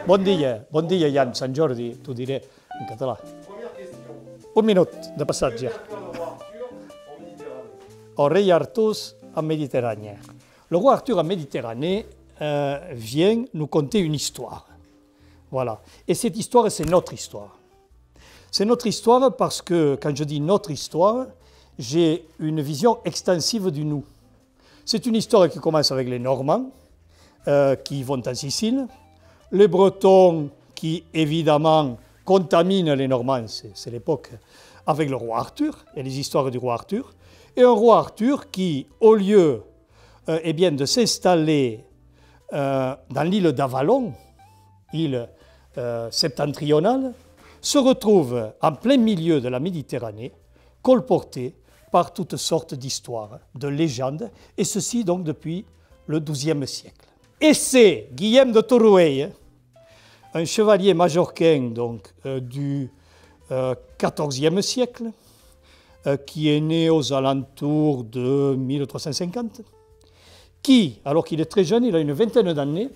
Bon dia, Jan, Sant Jordi, t'ho diré en català. Un minut de passatge. Au rei Artús en Méditerranée. Le roi Arthur en Méditerranée vient nous conter une histoire. Voilà. Et cette histoire, c'est notre histoire. C'est notre histoire parce que, quand je dis notre histoire, j'ai une vision extensive du nous. C'est une histoire qui commence avec les Normands, qui vont en Sicile, les Bretons qui, évidemment, contaminent les Normands, c'est l'époque, avec le roi Arthur et les histoires du roi Arthur, et un roi Arthur qui, au lieu de s'installer dans l'île d'Avalon, île septentrionale, se retrouve en plein milieu de la Méditerranée, colporté par toutes sortes d'histoires, de légendes, et ceci donc depuis le XIIe siècle. Et c'est Guillaume de Torouai, un chevalier majorquin donc, du XIVe siècle, qui est né aux alentours de 1350, qui, alors qu'il est très jeune, il a une vingtaine d'années,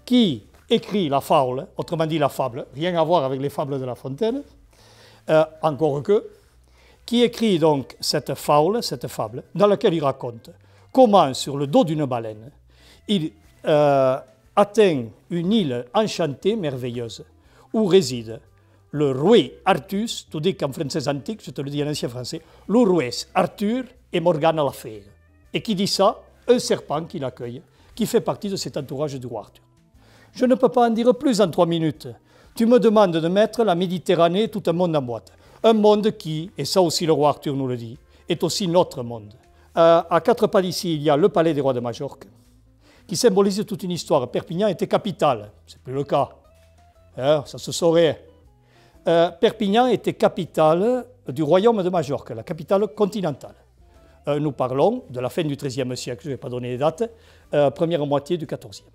qui écrit la fable, autrement dit la fable, rien à voir avec les fables de La Fontaine, encore que, qui écrit donc cette fable, dans laquelle il raconte comment, sur le dos d'une baleine, il atteint une île enchantée, merveilleuse, où réside le roi Arthur, tout dit qu'en français antique, je te le dis en ancien français, le roi Arthur et Morgane la fée. Et qui dit ça? Un serpent qui l'accueille, qui fait partie de cet entourage du roi Arthur. Je ne peux pas en dire plus en 3 minutes. Tu me demandes de mettre la Méditerranée, tout un monde en boîte. Un monde qui, et ça aussi le roi Arthur nous le dit, est aussi notre monde. À 4 pas d'ici, il y a le palais des rois de Majorque, qui symbolise toute une histoire. Perpignan était capitale, c'est plus le cas, ça se saurait. Perpignan était capitale du royaume de Majorque, la capitale continentale. Nous parlons de la fin du XIIIe siècle, je ne vais pas donner les dates, première moitié du XIVe.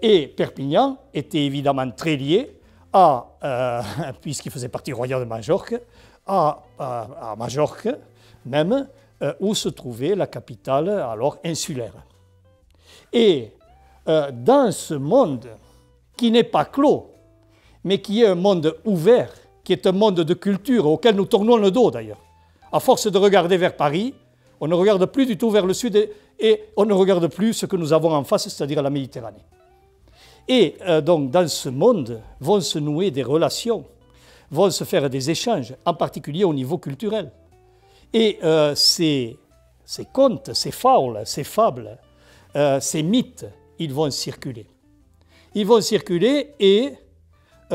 Et Perpignan était évidemment très lié à, puisqu'il faisait partie du royaume de Majorque, à Majorque même, où se trouvait la capitale alors insulaire. Et dans ce monde qui n'est pas clos, mais qui est un monde ouvert, qui est un monde de culture auquel nous tournons le dos d'ailleurs. À force de regarder vers Paris, on ne regarde plus du tout vers le sud et on ne regarde plus ce que nous avons en face, c'est-à-dire la Méditerranée. Et donc dans ce monde vont se nouer des relations, vont se faire des échanges, en particulier au niveau culturel. Et ces contes, ces fables, ces mythes, ils vont circuler. Ils vont circuler et,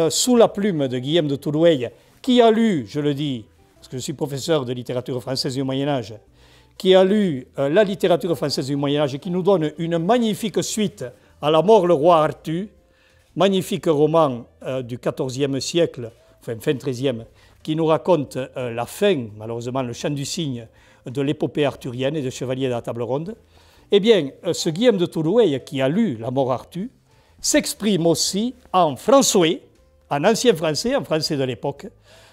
sous la plume de Guillaume de Torouai, qui a lu, je le dis, parce que je suis professeur de littérature française du Moyen-Âge, qui a lu la littérature française du Moyen-Âge et qui nous donne une magnifique suite à La mort le roi Arthur, magnifique roman du XIVe siècle, enfin fin XIIIe, qui nous raconte la fin, malheureusement le chant du cygne, de l'épopée arthurienne et de Chevalier de la Table Ronde. Eh bien, ce Guillaume de Torouai, qui a lu La mort Arthur, s'exprime aussi en français, en ancien français, en français de l'époque,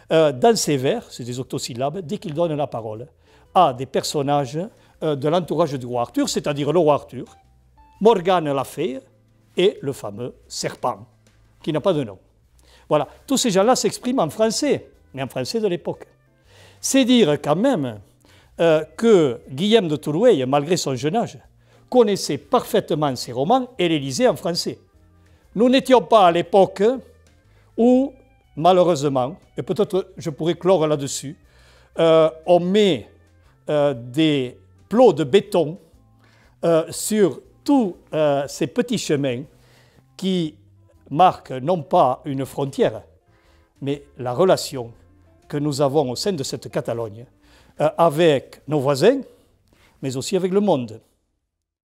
dans ses vers, c'est des octosyllabes, dès qu'il donne la parole à des personnages de l'entourage du roi Arthur, c'est-à-dire le roi Arthur, Morgane la fée et le fameux serpent, qui n'a pas de nom. Voilà, tous ces gens-là s'expriment en français, mais en français de l'époque. C'est dire quand même que Guillaume de Torouai, malgré son jeune âge, connaissait parfaitement ces romans et les lisait en français. Nous n'étions pas à l'époque où, malheureusement, et peut-être je pourrais clore là-dessus, on met des plots de béton sur tous ces petits chemins qui marquent non pas une frontière, mais la relation que nous avons au sein de cette Catalogne avec nos voisins, mais aussi avec le monde.